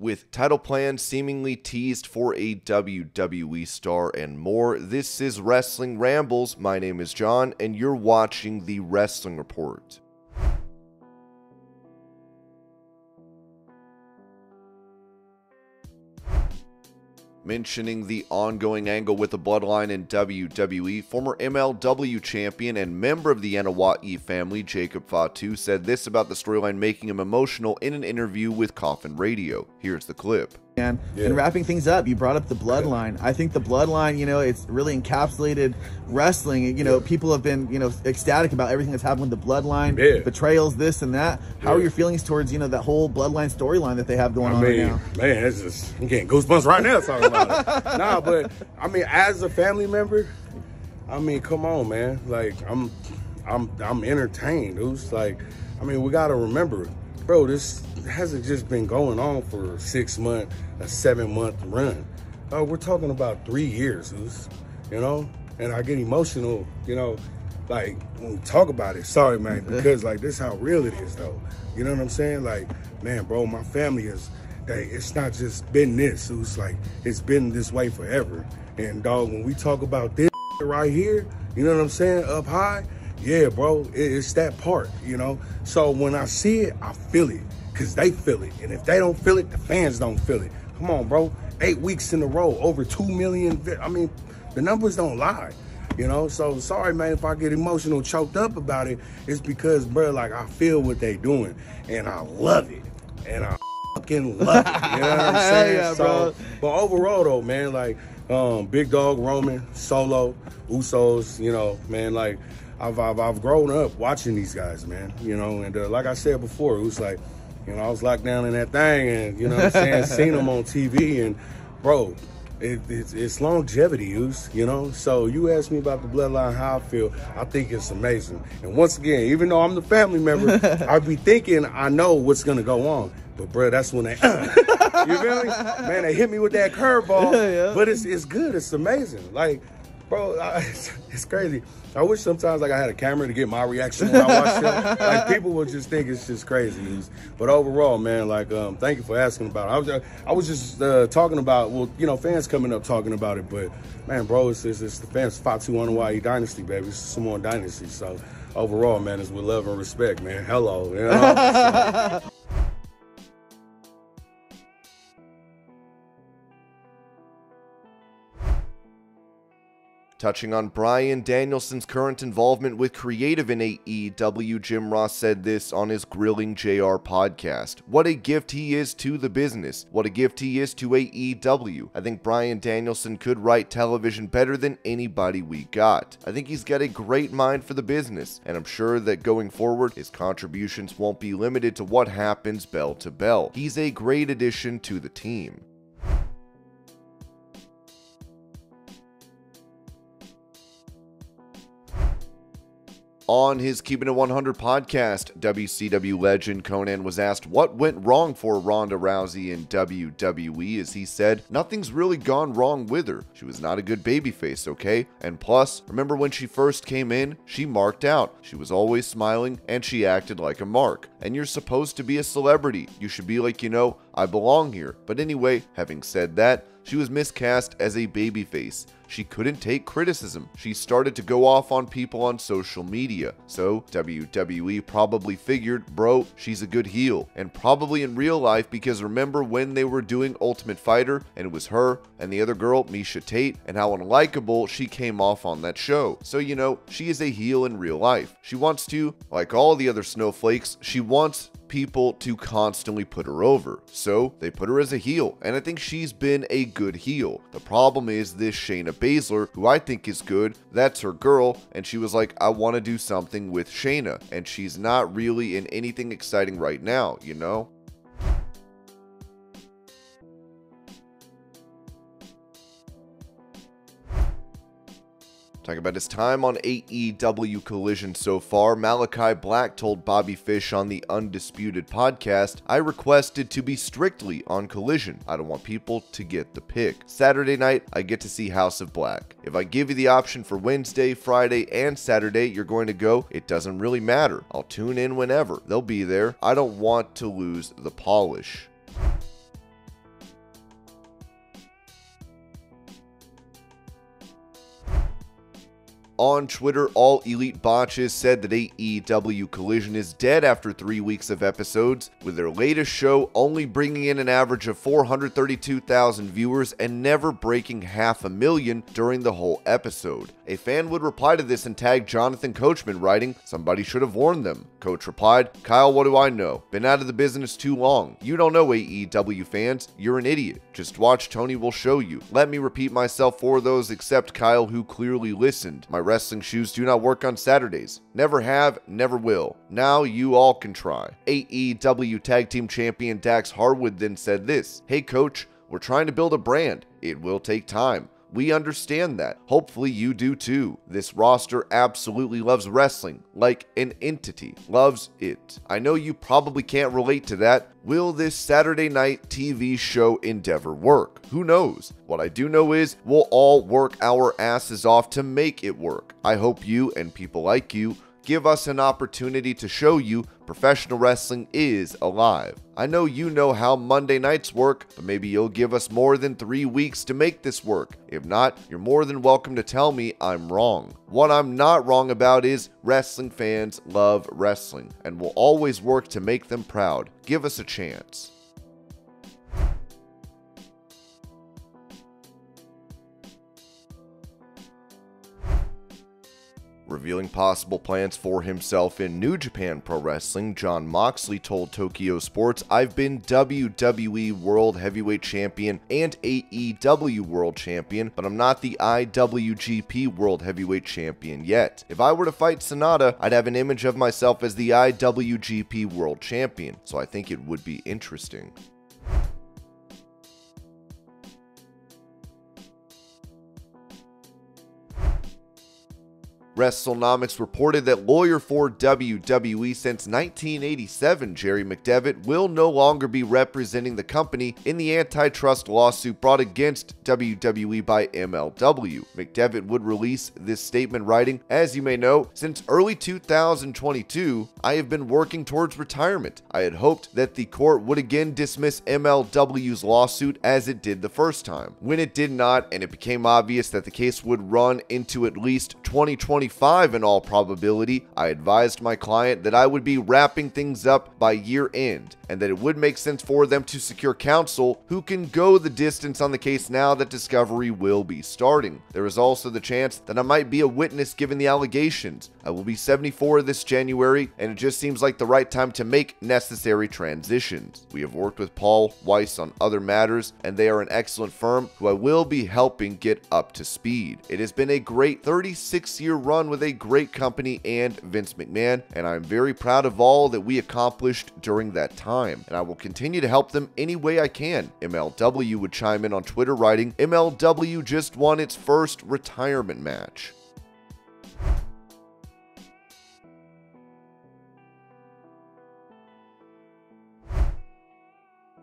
with title plans seemingly teased for a WWE star and more. This is Wrestling Rambles. My name is John, and you're watching the Wrestling Report. Mentioning the ongoing angle with the Bloodline in WWE, former MLW champion and member of the Anoa'i family, Jacob Fatu, said this about the storyline making him emotional in an interview with Coffin Radio. Here's the clip. And wrapping things up, you brought up the Bloodline. I think the Bloodline, it's really encapsulated wrestling. People have been, ecstatic about everything that's happened with the Bloodline, betrayals, this and that. How are your feelings towards, that whole Bloodline storyline that they have going on right now? Man, it's just, I'm getting goosebumps right now talking about it. Nah, but, as a family member, come on, man. Like, I'm entertained. It was like, we got to remember, bro, this hasn't just been going on for 6 months, a 7-month run. We're talking about 3 years, and I get emotional, like when we talk about it. Sorry, man, because like this is how real it is, though. You know what I'm saying? Like, man, bro, my family is, it's not just been this. It was like, it's been this way forever. And dog, when we talk about this right here, you know what I'm saying, up high, yeah, bro, it's that part, So when I see it, I feel it, because they feel it. And if they don't feel it, the fans don't feel it. Come on, bro. 8 weeks in a row, over 2 million. The numbers don't lie, So sorry, man, if I get emotional, choked up about it. It's because, bro, like, I feel what they doing, and I love it. And I fucking love it. You know what I'm saying? Yeah, bro. But overall, though, man, like, Big Dog, Roman, Solo, Usos, man, like, I've grown up watching these guys, man, and like I said before, it was like, I was locked down in that thing, and, seen them on TV, and, bro, it's longevity, So you asked me about the Bloodline, how I feel. I think it's amazing. And once again, even though I'm the family member, I be thinking I know what's going to go on. But, bro, that's when they, you feel me? Man, they hit me with that curveball, but it's good. It's amazing. Like, bro, it's crazy. I wish sometimes like I had a camera to get my reaction when I watch it. Like, people would just think it's just crazy. But overall, man, like, thank you for asking about it. I was just talking about, well, fans coming up talking about it. But, man, bro, it's the fans. Fatu on Hawaii Dynasty, baby. It's Samoan Dynasty. So, overall, man, it's with love and respect, man. Hello. Touching on Bryan Danielson's current involvement with creative in AEW, Jim Ross said this on his Grilling JR podcast. What a gift he is to the business. What a gift he is to AEW. I think Bryan Danielson could write television better than anybody we got. I think he's got a great mind for the business, and I'm sure that going forward, his contributions won't be limited to what happens bell to bell. He's a great addition to the team. On his Keeping It 100 podcast, WCW legend Conan was asked what went wrong for Ronda Rousey in WWE, as he said, "Nothing's really gone wrong with her. She was not a good babyface, okay? And plus, remember when she first came in? She marked out. She was always smiling, and she acted like a mark. And you're supposed to be a celebrity. You should be like, I belong here." But anyway, having said that, she was miscast as a babyface. She couldn't take criticism. She started to go off on people on social media. So WWE probably figured, bro, she's a good heel. And probably in real life, because remember when they were doing Ultimate Fighter and it was her and the other girl, Misha Tate, and how unlikable she came off on that show. So, she is a heel in real life. She wants to, like all the other snowflakes, she wants people to constantly put her over. So they put her as a heel, and I think she's been a good heel. The problem is this Shayna Baszler, who I think is good, that's her girl, and she was like, I want to do something with Shayna, and she's not really in anything exciting right now, Talking about his time on AEW Collision so far, Malakai Black told Bobby Fish on the Undisputed podcast, "I requested to be strictly on Collision. I don't want people to get the pick. Saturday night, I get to see House of Black. If I give you the option for Wednesday, Friday, and Saturday, you're going to go, it doesn't really matter. I'll tune in whenever. They'll be there. I don't want to lose the polish." On Twitter, All Elite Botches said that AEW Collision is dead after 3 weeks of episodes, with their latest show only bringing in an average of 432,000 viewers and never breaking 500,000 during the whole episode. A fan would reply to this and tag Jonathan Coachman, writing, "Somebody should have warned them." Coach replied, "Kyle, what do I know? Been out of the business too long. You don't know AEW fans. You're an idiot. Just watch, Tony will show you. Let me repeat myself for those except Kyle who clearly listened. My wrestling shoes do not work on Saturdays. Never have, never will. Now you all can try." AEW Tag Team Champion Dax Harwood then said this, "Hey coach, we're trying to build a brand. It will take time. We understand that. Hopefully you do too. This roster absolutely loves wrestling, like an entity. Loves it. I know you probably can't relate to that. Will this Saturday night TV show endeavor work? Who knows? What I do know is we'll all work our asses off to make it work. I hope you and people like you give us an opportunity to show you professional wrestling is alive. I know you know how Monday nights work, but maybe you'll give us more than 3 weeks to make this work. If not, you're more than welcome to tell me I'm wrong. What I'm not wrong about is wrestling fans love wrestling and will always work to make them proud. Give us a chance." Revealing possible plans for himself in New Japan Pro Wrestling, Jon Moxley told Tokyo Sports, "I've been WWE World Heavyweight Champion and AEW World Champion, but I'm not the IWGP World Heavyweight Champion yet. If I were to fight Sonata, I'd have an image of myself as the IWGP World Champion, so I think it would be interesting." WrestleNomics reported that lawyer for WWE since 1987, Jerry McDevitt, will no longer be representing the company in the antitrust lawsuit brought against WWE by MLW. McDevitt would release this statement writing, "As you may know, since early 2022, I have been working towards retirement. I had hoped that the court would again dismiss MLW's lawsuit as it did the first time. When it did not, and it became obvious that the case would run into at least 2025 in all probability, I advised my client that I would be wrapping things up by year end, and that it would make sense for them to secure counsel who can go the distance on the case now that discovery will be starting. There is also the chance that I might be a witness given the allegations. I will be 74 this January, and it just seems like the right time to make necessary transitions. We have worked with Paul Weiss on other matters, and they are an excellent firm who I will be helping get up to speed. It has been a great 36-year run with a great company and Vince McMahon, and I'm very proud of all that we accomplished during that time, and I will continue to help them any way I can." MLW would chime in on Twitter writing, "MLW just won its first retirement match."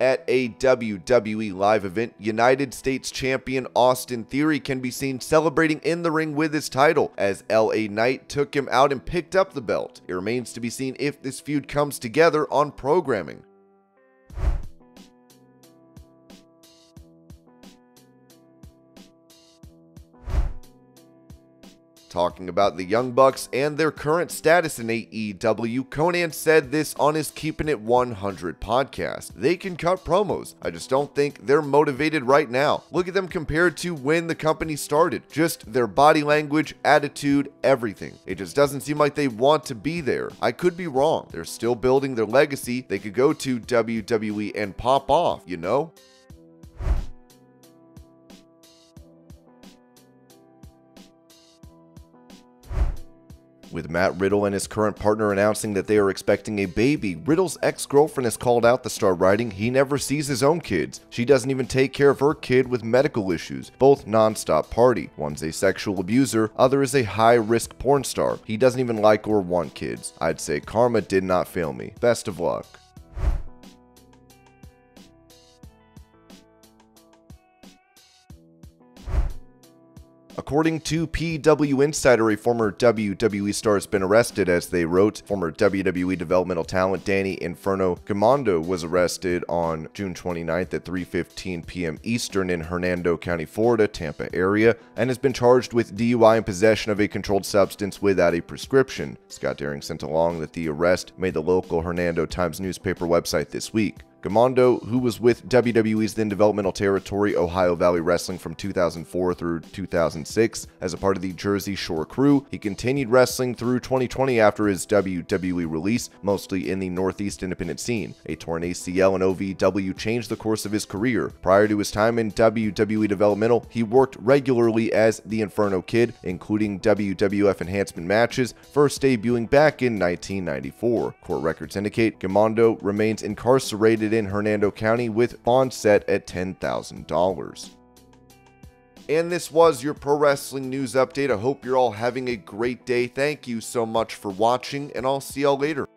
At a WWE live event, United States Champion Austin Theory can be seen celebrating in the ring with his title as LA Knight took him out and picked up the belt. It remains to be seen if this feud comes together on programming. Talking about the Young Bucks and their current status in AEW, Conan said this on his Keeping It 100 podcast. "They can cut promos. I just don't think they're motivated right now. Look at them compared to when the company started. Just their body language, attitude, everything. It just doesn't seem like they want to be there. I could be wrong. They're still building their legacy. They could go to WWE and pop off, you know?" With Matt Riddle and his current partner announcing that they are expecting a baby, Riddle's ex-girlfriend has called out the star, writing, "He never sees his own kids. She doesn't even take care of her kid with medical issues. Both non-stop party. One's a sexual abuser, other is a high-risk porn star. He doesn't even like or want kids. I'd say karma did not fail me. Best of luck." According to PW Insider, a former WWE star has been arrested. As they wrote, former WWE developmental talent Danny Inferno Commando was arrested on June 29th at 3:15 p.m. Eastern in Hernando County, Florida, Tampa area, and has been charged with DUI and possession of a controlled substance without a prescription. Scott Daring sent along that the arrest made the local Hernando Times newspaper website this week. Commando, who was with WWE's then developmental territory Ohio Valley Wrestling from 2004 through 2006 as a part of the Jersey Shore crew, he continued wrestling through 2020 after his WWE release, mostly in the Northeast independent scene. A torn ACL and OVW changed the course of his career. Prior to his time in WWE developmental, he worked regularly as the Inferno Kid, including WWF enhancement matches, first debuting back in 1994. Court records indicate Commando remains incarcerated in Hernando County with bond set at $10,000. And this was your pro wrestling news update. I hope you're all having a great day. Thank you so much for watching, and I'll see y'all later.